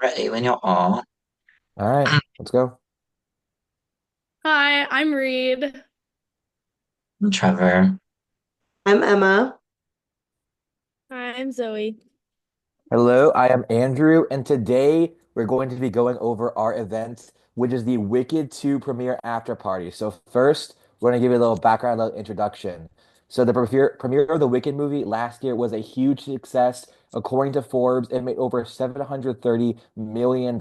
Ready when you are. All right, let's go. Hi, I'm Reed. I'm Trevor. I'm Emma. Hi, I'm Zoe. Hello, I am Andrew, and today we're going to be going over our event, which is the Wicked 2 premiere after party. So first, we're going to give you a little background, a little introduction. So the premiere of the Wicked movie last year was a huge success. According to Forbes, it made over $730 million,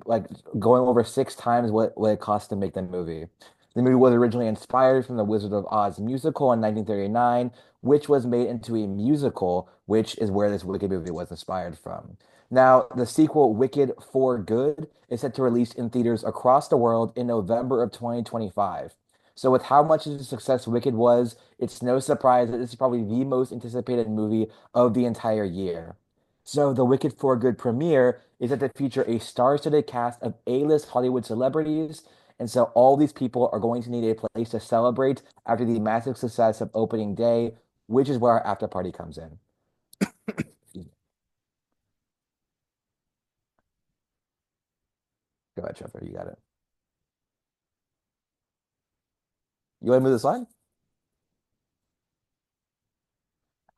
like going over six times what it cost to make the movie. The movie was originally inspired from the Wizard of Oz musical in 1939, which was made into a musical, which is where this Wicked movie was inspired from. Now, the sequel, Wicked for Good, is set to release in theaters across the world in November of 2025. So, with how much of a success Wicked was, it's no surprise that this is probably the most anticipated movie of the entire year. So, the Wicked for Good premiere is set to feature a star-studded cast of A-list Hollywood celebrities. And so, all these people are going to need a place to celebrate after the massive success of opening day, which is where our after party comes in. Excuse me. Go ahead, Trevor. You got it. You want to move the slide?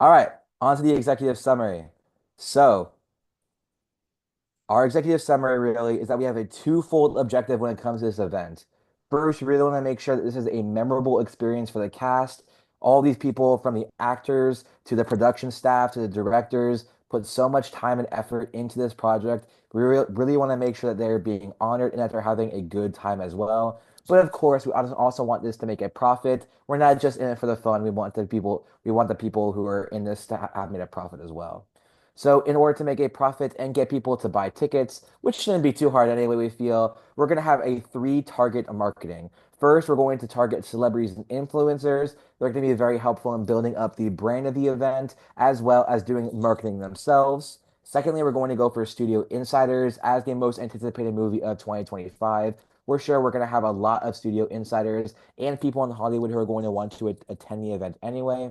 All right, on to the executive summary. So, our executive summary really is that we have a twofold objective when it comes to this event. First, we really want to make sure that this is a memorable experience for the cast. All these people, from the actors to the production staff to the directors, put so much time and effort into this project. We really want to make sure that they're being honored and that they're having a good time as well. But of course, we also want this to make a profit. We're not just in it for the fun. We want the people who are in this to have made a profit as well. So, in order to make a profit and get people to buy tickets, which shouldn't be too hard anyway, we feel, we're going to have a three target marketing. First, we're going to target celebrities and influencers. They're going to be very helpful in building up the brand of the event as well as doing marketing themselves. Secondly, we're going to go for studio insiders as the most anticipated movie of 2025. We're sure we're going to have a lot of studio insiders and people in Hollywood who are going to want to attend the event anyway.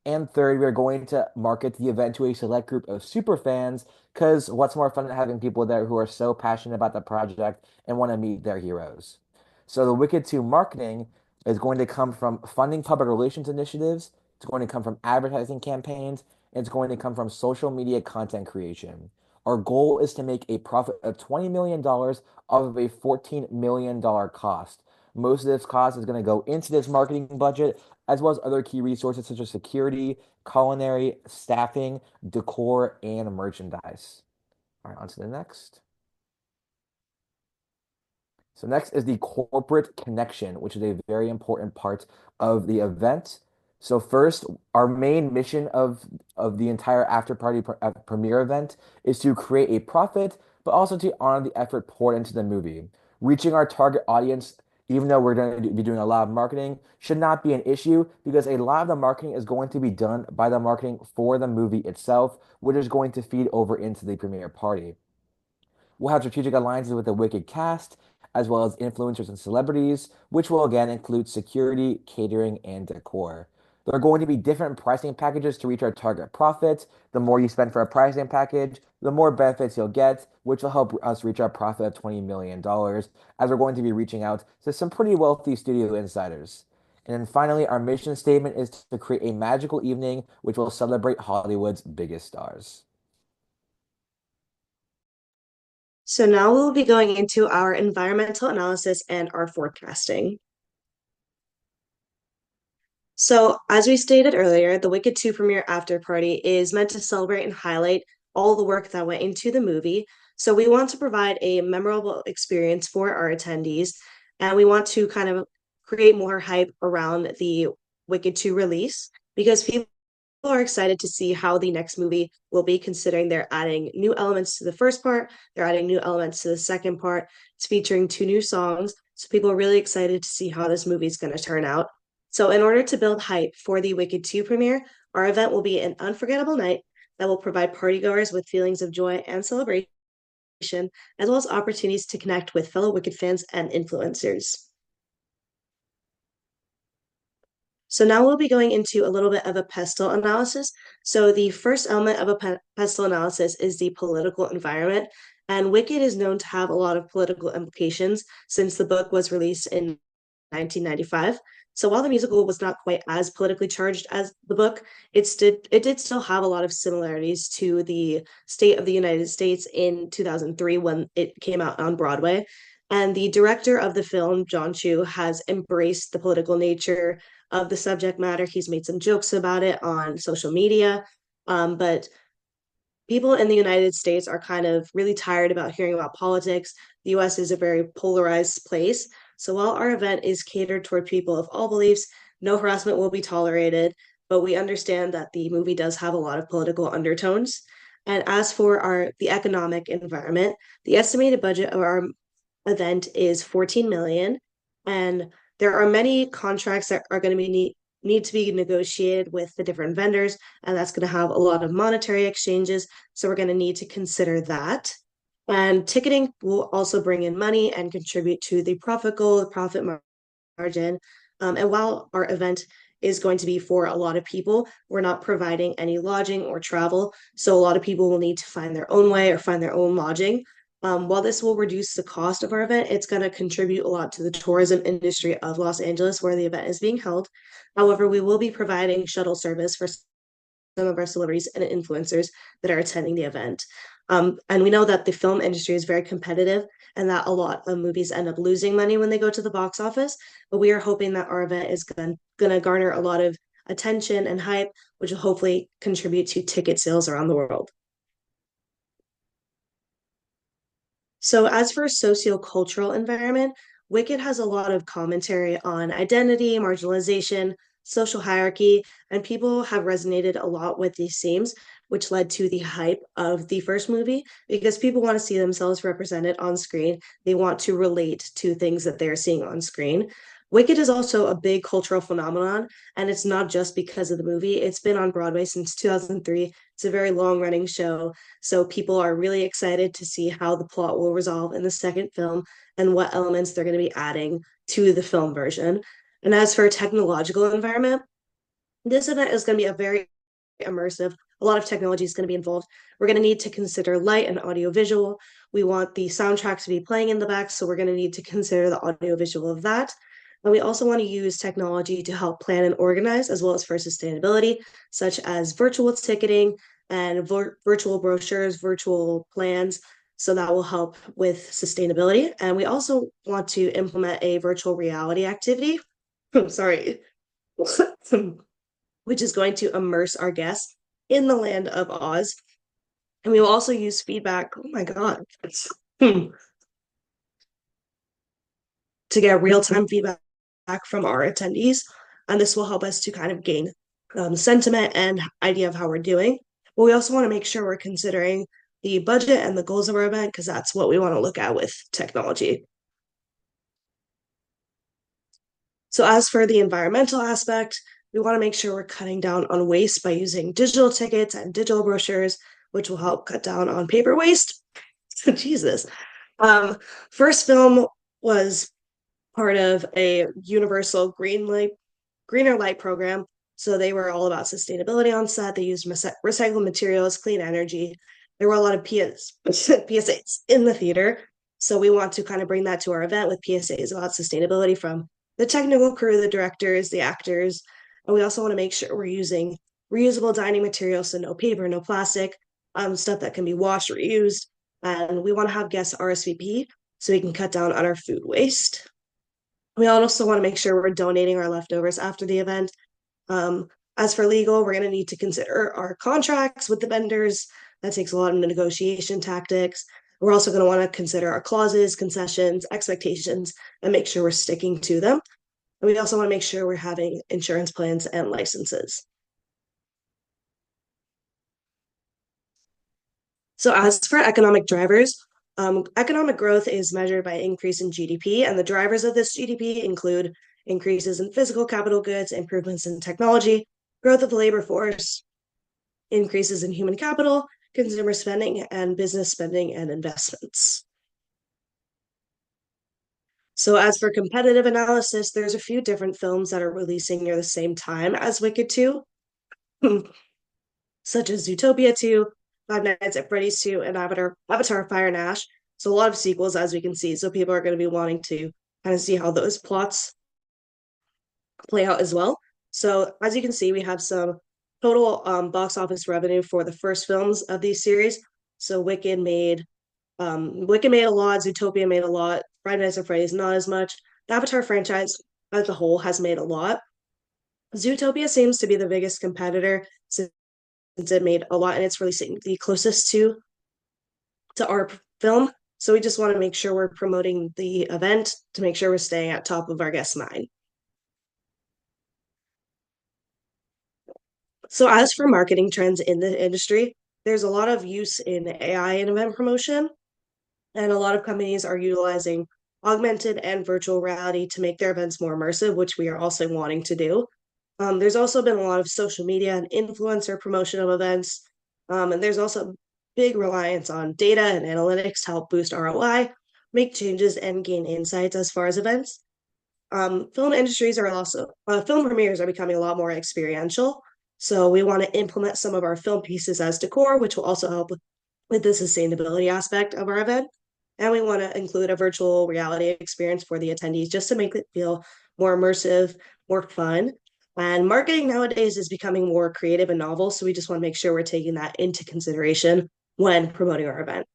And third, we're going to market the event to a select group of super fans because what's more fun than having people there who are so passionate about the project and want to meet their heroes? So the Wicked 2 marketing is going to come from funding public relations initiatives, it's going to come from advertising campaigns, and it's going to come from social media content creation. Our goal is to make a profit of $20 million off of a $14 million cost. Most of this cost is going to go into this marketing budget, as well as other key resources such as security, culinary, staffing, decor, and merchandise. All right, on to the next. So next is the corporate connection, which is a very important part of the event. So first, our main mission of the entire after party premiere event is to create a profit, but also to honor the effort poured into the movie. Reaching our target audience, even though we're going to be doing a lot of marketing, should not be an issue because a lot of the marketing is going to be done by the marketing for the movie itself, which is going to feed over into the premiere party. We'll have strategic alliances with the Wicked cast, as well as influencers and celebrities, which will again include security, catering, and decor. There are going to be different pricing packages to reach our target profit. The more you spend for a pricing package, the more benefits you'll get, which will help us reach our profit of $20 million, as we're going to be reaching out to some pretty wealthy studio insiders. And then finally, our mission statement is to create a magical evening which will celebrate Hollywood's biggest stars. So now we'll be going into our environmental analysis and our forecasting. So, as we stated earlier, the Wicked 2 premiere after party is meant to celebrate and highlight all the work that went into the movie. So, we want to provide a memorable experience for our attendees, and we want to kind of create more hype around the Wicked 2 release because people are excited to see how the next movie will be, considering they're adding new elements to the first part, they're adding new elements to the second part. It's featuring two new songs. So, people are really excited to see how this movie is going to turn out. So, in order to build hype for the Wicked 2 premiere, our event will be an unforgettable night that will provide partygoers with feelings of joy and celebration, as well as opportunities to connect with fellow Wicked fans and influencers. So now we'll be going into a little bit of a pestle analysis. So the first element of a pestle analysis is the political environment. And Wicked is known to have a lot of political implications since the book was released in 1995. So while the musical was not quite as politically charged as the book, it did still have a lot of similarities to the State of the United States in 2003 when it came out on Broadway. And the director of the film, John Chu, has embraced the political nature of the subject matter. He's made some jokes about it on social media. But people in the United States are kind of really tired about hearing about politics. The US is a very polarized place. So while our event is catered toward people of all beliefs, no harassment will be tolerated, but we understand that the movie does have a lot of political undertones. And as for the economic environment, the estimated budget of our event is 14 million, and there are many contracts that are going to need to be negotiated with the different vendors, and that's going to have a lot of monetary exchanges. So we're going to need to consider that. And ticketing will also bring in money and contribute to the profit goal, the profit margin. And while our event is going to be for a lot of people, we're not providing any lodging or travel. So a lot of people will need to find their own way or find their own lodging. While this will reduce the cost of our event, it's going to contribute a lot to the tourism industry of Los Angeles, where the event is being held. However, we will be providing shuttle service for some of our celebrities and influencers that are attending the event. And we know that the film industry is very competitive and that a lot of movies end up losing money when they go to the box office. But we are hoping that our event is going to garner a lot of attention and hype, which will hopefully contribute to ticket sales around the world. So as for sociocultural environment, Wicked has a lot of commentary on identity, marginalization, social hierarchy, and people have resonated a lot with these themes, which led to the hype of the first movie because people want to see themselves represented on screen. They want to relate to things that they're seeing on screen. Wicked is also a big cultural phenomenon, and it's not just because of the movie. It's been on Broadway since 2003. It's a very long running show, so people are really excited to see how the plot will resolve in the second film and what elements they're going to be adding to the film version. And as for technological environment, this event is going to be a very immersive. A lot of technology is going to be involved. We're going to need to consider light and audio visual. We want the soundtrack to be playing in the back, so we're going to need to consider the audio visual of that. And we also want to use technology to help plan and organize, as well as for sustainability, such as virtual ticketing and virtual brochures, virtual plans. So that will help with sustainability. And we also want to implement a virtual reality activity. Sorry. Which is going to immerse our guests in the land of Oz. And we will also use feedback. Oh my God. To get real-time feedback from our attendees. And this will help us to kind of gain sentiment and idea of how we're doing. But we also want to make sure we're considering the budget and the goals of our event because that's what we want to look at with technology. So as for the environmental aspect, we want to make sure we're cutting down on waste by using digital tickets and digital brochures, which will help cut down on paper waste. Jesus. First film was part of a universal greener light program. So they were all about sustainability on set. They used recycled materials, clean energy. There were a lot of PSAs in the theater. So we want to kind of bring that to our event with PSAs about sustainability from the technical crew, the directors, the actors. And we also want to make sure we're using reusable dining materials, so no paper, no plastic, stuff that can be washed or reused. And we want to have guests RSVP so we can cut down on our food waste. We also want to make sure we're donating our leftovers after the event. As for legal, we're going to need to consider our contracts with the vendors. That takes a lot of negotiation tactics. We're also going to want to consider our clauses, concessions, expectations, and make sure we're sticking to them. And we also want to make sure we're having insurance plans and licenses. So as for economic drivers, economic growth is measured by increase in GDP, and the drivers of this GDP include increases in physical capital goods, improvements in technology, growth of the labor force, increases in human capital, consumer spending, and business spending and investments. So, as for competitive analysis, there's a few different films that are releasing near the same time as Wicked 2, such as Zootopia 2, Five Nights at Freddy's 2, and Avatar Fire and Ash. So, a lot of sequels, as we can see. So, people are going to be wanting to kind of see how those plots play out as well. So, as you can see, we have some total box office revenue for the first films of these series. So, Wicked made a lot, Zootopia made a lot, Five Nights at Freddy's not as much. The Avatar franchise as a whole has made a lot. Zootopia seems to be the biggest competitor since it made a lot and it's releasing the closest to our film. So we just want to make sure we're promoting the event to make sure we're staying at top of our guest mind. So as for marketing trends in the industry, there's a lot of use in AI in event promotion, and a lot of companies are utilizing augmented and virtual reality to make their events more immersive, which we are also wanting to do. There's also been a lot of social media and influencer promotion of events. And there's also big reliance on data and analytics to help boost ROI, make changes, and gain insights as far as events. Film premieres are becoming a lot more experiential. So we want to implement some of our film pieces as decor, which will also help with the sustainability aspect of our event. And we want to include a virtual reality experience for the attendees just to make it feel more immersive, more fun. And marketing nowadays is becoming more creative and novel. So we just want to make sure we're taking that into consideration when promoting our event.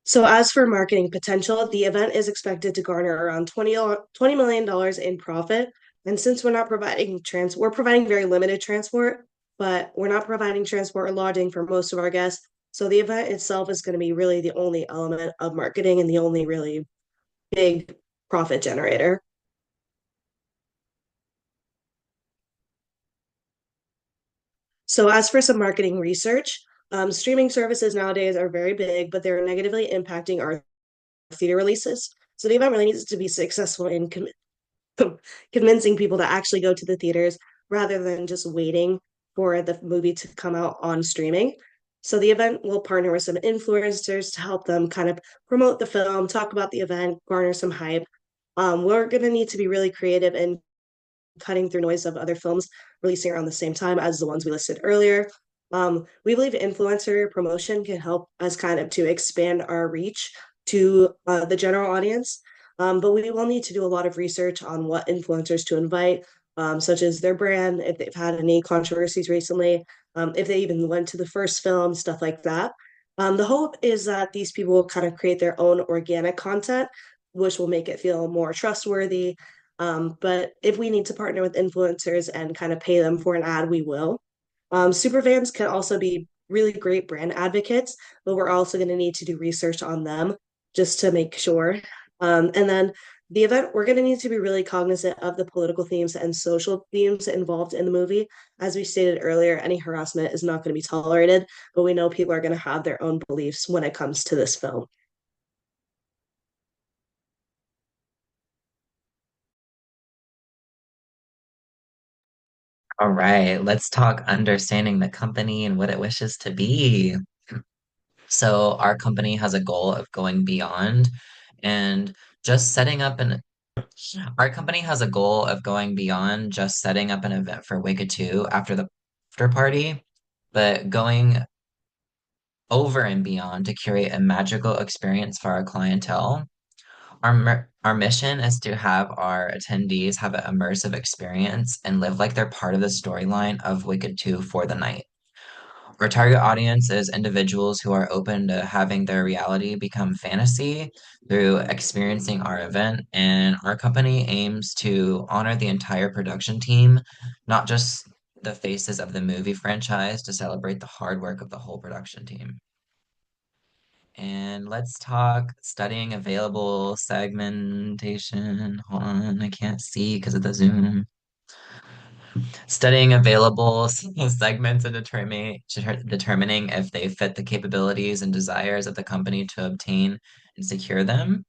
So as for marketing potential, the event is expected to garner around $20 million in profit. And since we're providing very limited transport, but we're not providing transport or lodging for most of our guests. So the event itself is going to be really the only element of marketing and the only really big profit generator. So as for some marketing research, streaming services nowadays are very big, but they're negatively impacting our theater releases. So the event really needs to be successful in convincing people to actually go to the theaters rather than just waiting for the movie to come out on streaming. So the event will partner with some influencers to help them kind of promote the film, talk about the event, garner some hype. We're going to need to be really creative in cutting through noise of other films releasing around the same time as the ones we listed earlier. We believe influencer promotion can help us kind of to expand our reach to the general audience. But we will need to do a lot of research on what influencers to invite, such as their brand, if they've had any controversies recently, if they even went to the first film, stuff like that. The hope is that these people will kind of create their own organic content, which will make it feel more trustworthy. But if we need to partner with influencers and kind of pay them for an ad, we will. Superfans can also be really great brand advocates, but we're also going to need to do research on them just to make sure. And then the event, we're going to need to be really cognizant of the political themes and social themes involved in the movie. As we stated earlier, any harassment is not going to be tolerated, but we know people are going to have their own beliefs when it comes to this film. All right, let's talk understanding the company and what it wishes to be. So, our company has a goal of going beyond and just setting up an our company has a goal of going beyond just setting up an event for Wicked 2 after the after party, but going over and beyond to create a magical experience for our clientele. Our mission is to have our attendees have an immersive experience and live like they're part of the storyline of Wicked 2 for the night. Our target audience is individuals who are open to having their reality become fantasy through experiencing our event, and our company aims to honor the entire production team, not just the faces of the movie franchise, to celebrate the hard work of the whole production team. And let's talk studying available segmentation. Hold on, I can't see because of the Zoom. Studying available segments and determining if they fit the capabilities and desires of the company to obtain and secure them.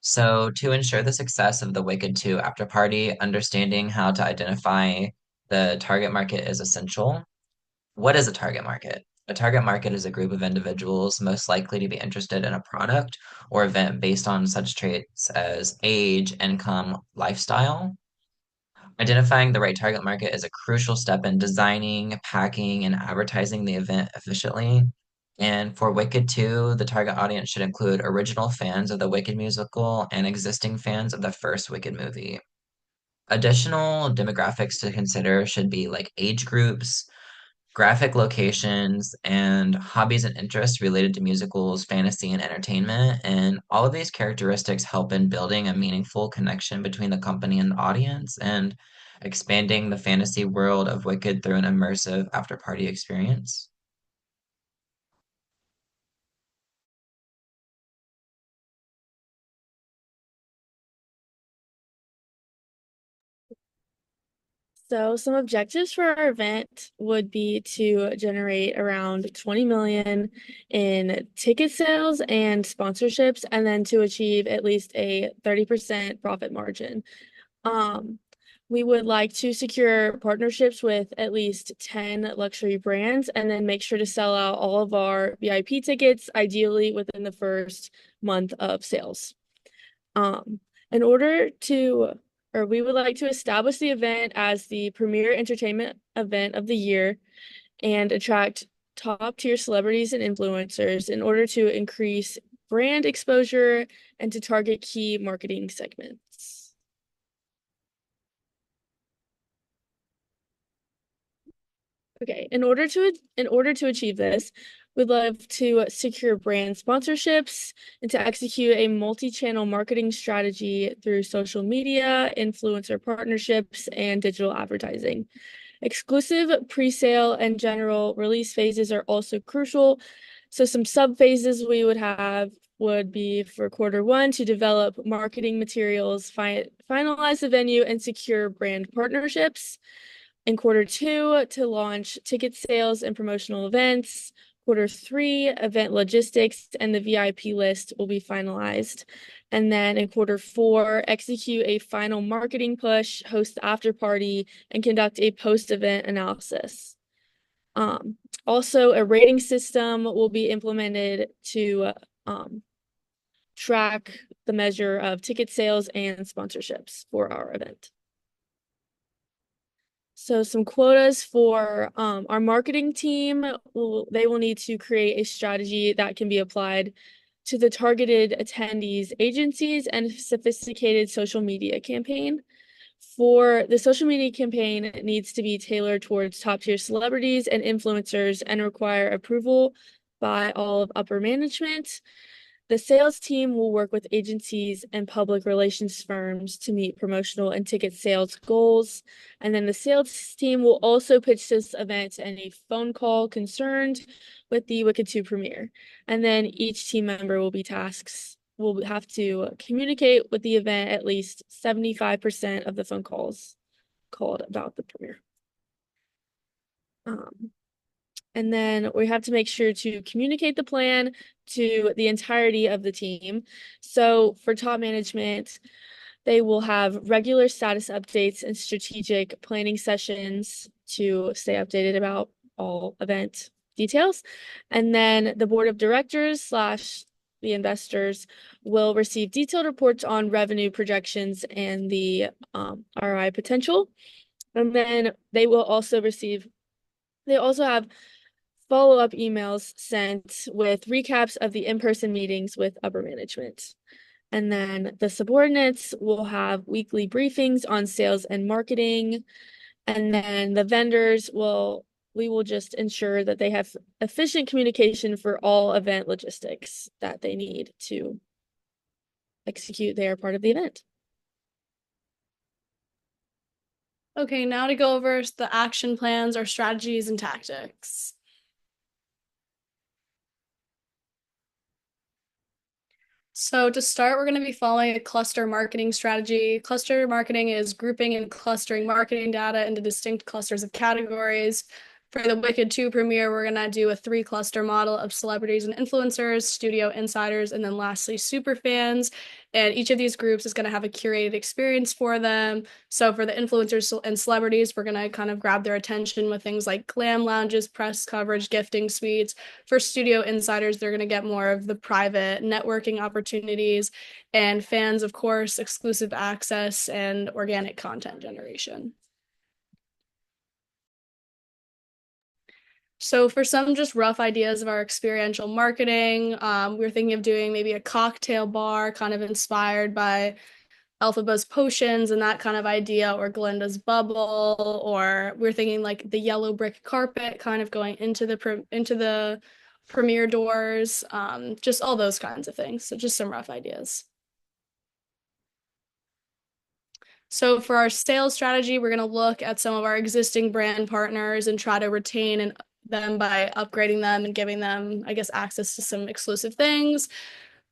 So, to ensure the success of the Wicked 2 after party, understanding how to identify the target market is essential. What is a target market? A target market is a group of individuals most likely to be interested in a product or event based on such traits as age, income, lifestyle. Identifying the right target market is a crucial step in designing, packing, and advertising the event efficiently. And for Wicked 2, the target audience should include original fans of the Wicked musical and existing fans of the first Wicked movie. Additional demographics to consider should be like age groups, graphic locations, and hobbies and interests related to musicals, fantasy, and entertainment. And all of these characteristics help in building a meaningful connection between the company and the audience and expanding the fantasy world of Wicked through an immersive after party experience. So some objectives for our event would be to generate around 20 million in ticket sales and sponsorships, and then to achieve at least a 30% profit margin. Um, we would like to secure partnerships with at least 10 luxury brands and then make sure to sell out all of our VIP tickets, ideally within the first month of sales. Um, in order to, or we would like to establish the event as the premier entertainment event of the year and attract top tier celebrities and influencers in order to increase brand exposure and to target key marketing segments. Okay, in order to achieve this, we'd love to secure brand sponsorships and to execute a multi-channel marketing strategy through social media, influencer partnerships, and digital advertising. Exclusive pre-sale and general release phases are also crucial. So some sub phases we would have would be for Q1 to develop marketing materials, finalize the venue, and secure brand partnerships. In Q2 to launch ticket sales and promotional events. Q3, event logistics and the VIP list will be finalized. And then in Q4, execute a final marketing push, host the after party, and conduct a post-event analysis. Also, a rating system will be implemented to track the measure of ticket sales and sponsorships for our event. So some quotas for our marketing team, they will need to create a strategy that can be applied to the targeted attendees, agencies, and sophisticated social media campaign. For the social media campaign, it needs to be tailored towards top-tier celebrities and influencers and require approval by all of upper management. The sales team will work with agencies and public relations firms to meet promotional and ticket sales goals. And then the sales team will also pitch this event to any phone call concerned with the Wicked 2 premiere. And then each team member will have to communicate with the event at least 75% of the phone calls called about the premiere. And then we have to make sure to communicate the plan to the entirety of the team. So for top management, they will have regular status updates and strategic planning sessions to stay updated about all event details. And then the board of directors / the investors will receive detailed reports on revenue projections and the ROI potential. And then they also have follow-up emails sent with recaps of the in-person meetings with upper management. And then the subordinates will have weekly briefings on sales and marketing. And then the vendors we will just ensure that they have efficient communication for all event logistics that they need to execute their part of the event. Okay, now to go over the action plans or strategies and tactics. So to start, we're going to be following a cluster marketing strategy. Cluster marketing is grouping and clustering marketing data into distinct clusters of categories. For the Wicked 2 premiere, we're going to do a 3-cluster model of celebrities and influencers, studio insiders, and then lastly, super fans. And each of these groups is going to have a curated experience for them. So for the influencers and celebrities, we're going to kind of grab their attention with things like glam lounges, press coverage, gifting suites. For studio insiders, they're going to get more of the private networking opportunities. And fans, of course, exclusive access and organic content generation. So for some just rough ideas of our experiential marketing, we're thinking of doing maybe a cocktail bar kind of inspired by Elphaba's potions and that kind of idea, or Glinda's bubble, or we're thinking like the yellow brick carpet kind of going into the premiere doors, just all those kinds of things. So just some rough ideas. So for our sales strategy, we're going to look at some of our existing brand partners and try to retain them by upgrading them and giving them, I guess, access to some exclusive things.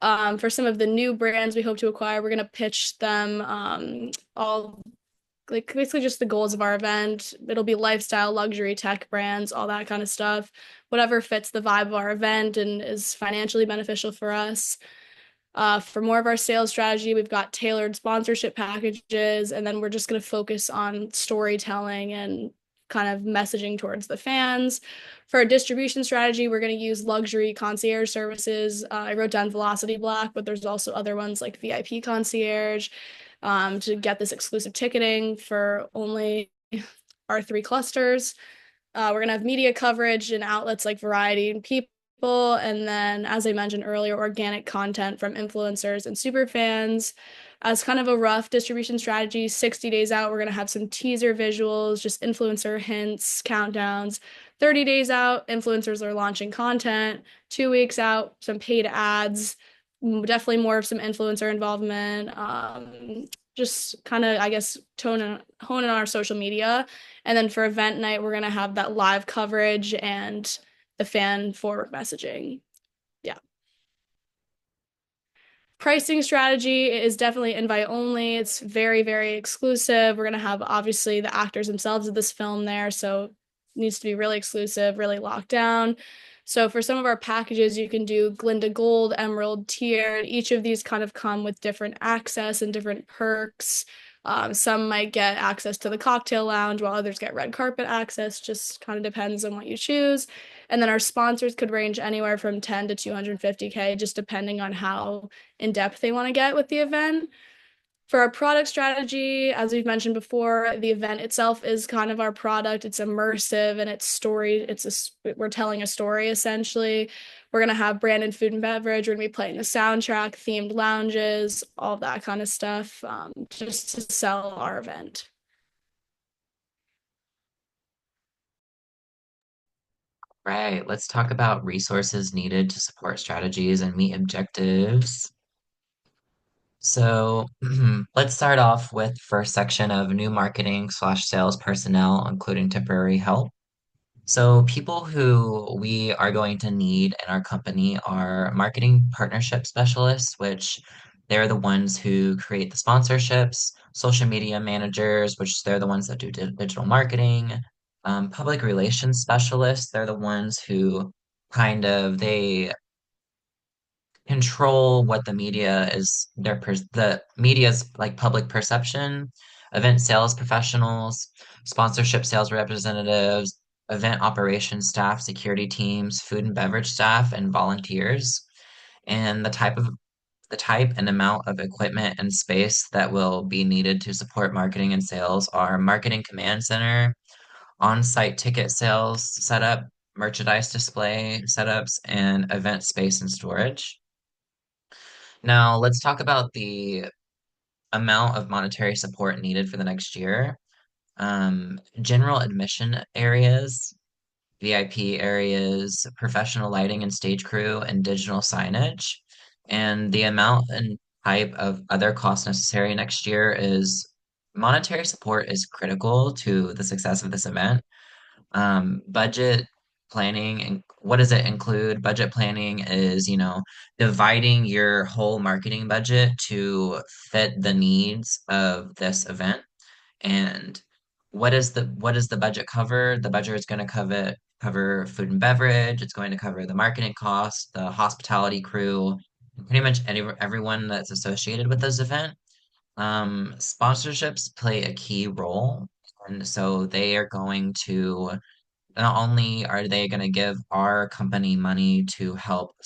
For some of the new brands we hope to acquire, we're going to pitch them all, like basically just the goals of our event. It'll be lifestyle, luxury, tech brands, all that kind of stuff, whatever fits the vibe of our event and is financially beneficial for us. For more of our sales strategy, we've got tailored sponsorship packages, and then we're just going to focus on storytelling and kind of messaging towards the fans. For our distribution strategy, we're going to use luxury concierge services. I wrote down Velocity Black, but there's also other ones like VIP Concierge to get this exclusive ticketing for only our 3 clusters. We're going to have media coverage in outlets like Variety and People. And then, as I mentioned earlier, organic content from influencers and super fans. As kind of a rough distribution strategy, 60 days out, we're going to have some teaser visuals, just influencer hints, countdowns. 30 days out, influencers are launching content. 2 weeks out, some paid ads, definitely more of some influencer involvement. Just kind of, I guess, honing our social media. And then for event night, we're going to have that live coverage and the fan forward messaging. Yeah. Pricing strategy is definitely invite only. It's very, very exclusive. We're going to have obviously the actors themselves of this film there. So it needs to be really exclusive, really locked down. So for some of our packages, you can do Glinda Gold, Emerald tier. Each of these kind of come with different access and different perks. Some might get access to the cocktail lounge while others get red carpet access. Just kind of depends on what you choose. And then our sponsors could range anywhere from 10 to 250K, just depending on how in depth they want to get with the event. For our product strategy, as we've mentioned before, the event itself is kind of our product. It's immersive and it's story. We're telling a story essentially. We're gonna have branded food and beverage. We're gonna be playing the soundtrack, themed lounges, all that kind of stuff, just to sell our event. Right, let's talk about resources needed to support strategies and meet objectives. So let's start off with first section of new marketing slash sales personnel, including temporary help. So people who we are going to need in our company are marketing partnership specialists, which they're the ones who create the sponsorships, social media managers, which they're the ones that do digital marketing, public relations specialists, they're the ones who they control what the media is the media's like public perception, event sales professionals, sponsorship sales representatives, event operations staff, security teams, food and beverage staff, and volunteers. And the type and amount of equipment and space that will be needed to support marketing and sales are marketing command center, on-site ticket sales setup, merchandise display setups, and event space and storage. Now, let's talk about the amount of monetary support needed for the next year. General admission areas, VIP areas, professional lighting and stage crew, and digital signage. And the amount and type of other costs necessary next year is monetary support is critical to the success of this event. Budget planning, and what does it include? Budget planning is, dividing your whole marketing budget to fit the needs of this event. And what does the budget cover? The budget is going to cover food and beverage. It's going to cover the marketing costs, the hospitality crew, pretty much everyone that's associated with this event. Sponsorships play a key role, and so they are going to not only are they going to give our company money to help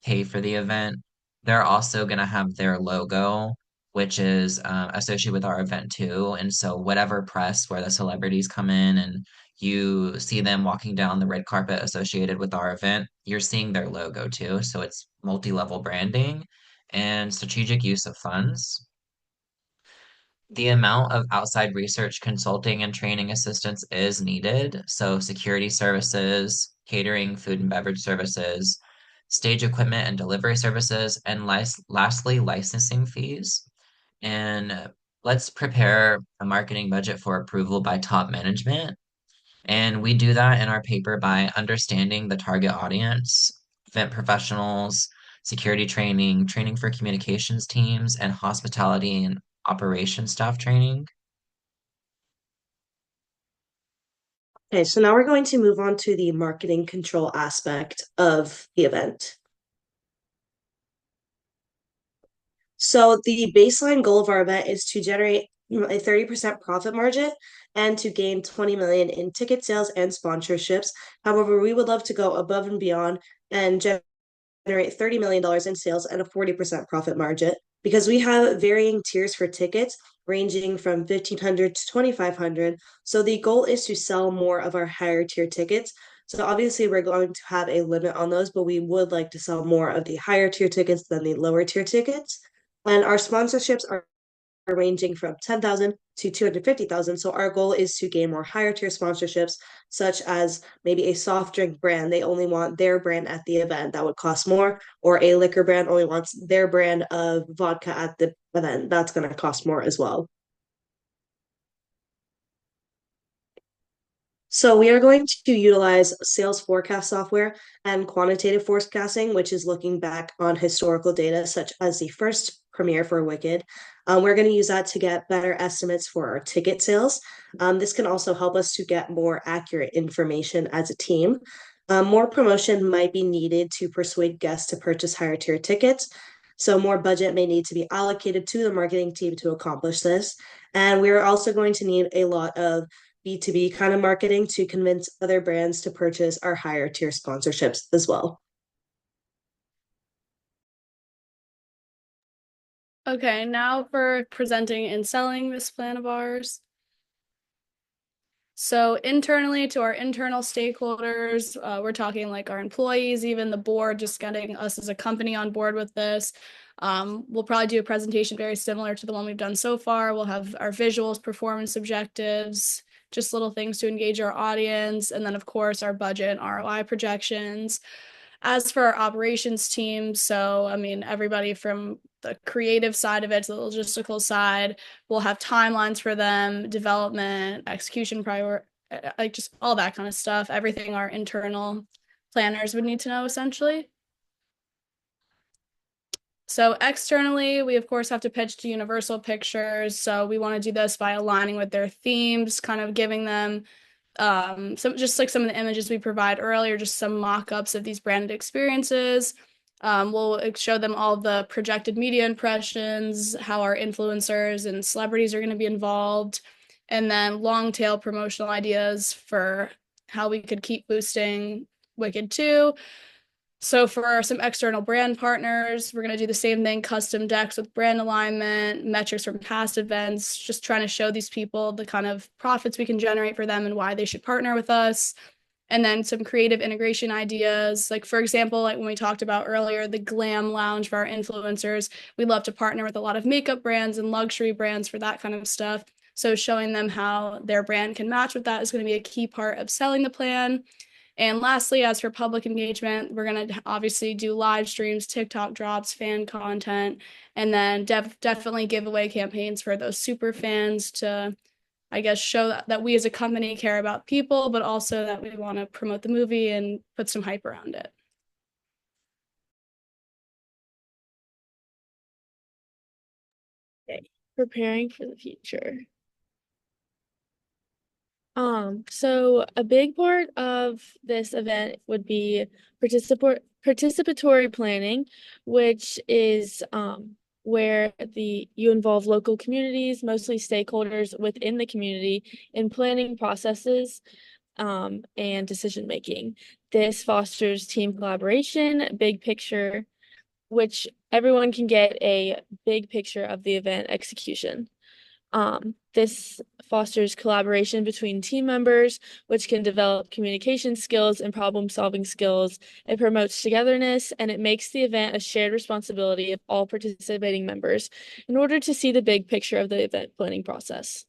pay for the event, they're also going to have their logo, which is associated with our event too. And so, whatever press where the celebrities come in and you see them walking down the red carpet associated with our event, you're seeing their logo too. So, it's multi-level branding and strategic use of funds. The amount of outside research, consulting, and training assistance is needed. So, security services, catering, food and beverage services, stage equipment and delivery services, and lastly, licensing fees. And let's prepare a marketing budget for approval by top management. And we do that in our paper by understanding the target audience, event professionals, security training, training for communications teams, and hospitality and operations staff training. Okay, so now we're going to move on to the marketing control aspect of the event. So the baseline goal of our event is to generate a 30% profit margin and to gain 20 million in ticket sales and sponsorships. However, we would love to go above and beyond and generate $30 million in sales and a 40% profit margin because we have varying tiers for tickets ranging from 1,500 to 2,500. So the goal is to sell more of our higher tier tickets. So obviously we're going to have a limit on those, but we would like to sell more of the higher tier tickets than the lower tier tickets. And our sponsorships are ranging from 10,000 to 250,000. So our goal is to gain more higher tier sponsorships, such as maybe a soft drink brand. They only want their brand at the event. That would cost more. Or a liquor brand only wants their brand of vodka at the event. That's going to cost more as well. So we are going to utilize sales forecast software and quantitative forecasting, which is looking back on historical data, such as the first premiere for Wicked. We're going to use that to get better estimates for our ticket sales. This can also help us to get more accurate information as a team. More promotion might be needed to persuade guests to purchase higher tier tickets. So more budget may need to be allocated to the marketing team to accomplish this. And we're also going to need a lot of B2B kind of marketing to convince other brands to purchase our higher tier sponsorships as well. Okay, now for presenting and selling this plan of ours. So internally to our internal stakeholders, we're talking like our employees, even the board, just getting us as a company on board with this. We'll probably do a presentation very similar to the one we've done so far. We'll have our visuals, performance objectives, just little things to engage our audience, and then of course our budget and ROI projections. As for our operations team, so I mean, everybody from the creative side of it to the logistical side, we'll have timelines for them, development, execution like just all that kind of stuff, everything our internal planners would need to know essentially. So externally, we of course have to pitch to Universal Pictures. So we want to do this by aligning with their themes, kind of giving them some just like some of the images we provide earlier, just some mock-ups of these branded experiences. We'll show them all the projected media impressions, how our influencers and celebrities are going to be involved, and then long tail promotional ideas for how we could keep boosting Wicked 2. So for some external brand partners, we're going to do the same thing, custom decks with brand alignment, metrics from past events, just trying to show these people the kind of profits we can generate for them and why they should partner with us. And then some creative integration ideas. Like, for example, like when we talked about earlier, the glam lounge for our influencers, we love to partner with a lot of makeup brands and luxury brands for that kind of stuff. So showing them how their brand can match with that is going to be a key part of selling the plan. And lastly, as for public engagement, we're going to obviously do live streams, TikTok drops, fan content, and then definitely giveaway campaigns for those super fans to, I guess, show that we as a company care about people, but also that we want to promote the movie and put some hype around it. Okay. Preparing for the future. So a big part of this event would be participatory planning, which is where you involve local communities, mostly stakeholders within the community, in planning processes and decision making. This fosters team collaboration, big picture, which everyone can get a big picture of the event execution. This fosters collaboration between team members, which can develop communication skills and problem-solving skills. It promotes togetherness, and it makes the event a shared responsibility of all participating members in order to see the big picture of the event planning process.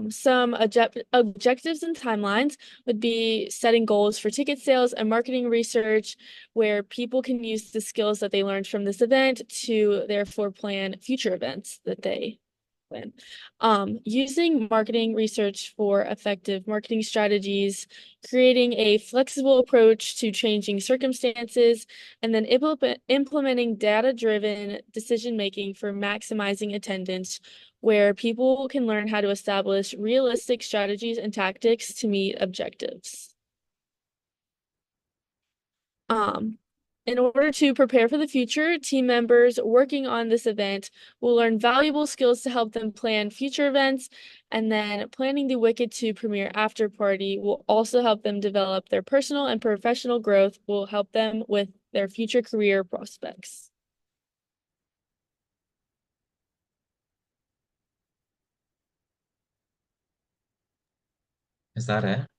Some objectives and timelines would be setting goals for ticket sales and marketing research, where people can use the skills that they learned from this event to therefore plan future events that they plan. Using marketing research for effective marketing strategies, creating a flexible approach to changing circumstances, and then implementing data-driven decision-making for maximizing attendance, where people can learn how to establish realistic strategies and tactics to meet objectives. In order to prepare for the future, team members working on this event will learn valuable skills to help them plan future events, and then planning the Wicked 2 premiere after party will also help them develop their personal and professional growth, will help them with their future career prospects. Is that it?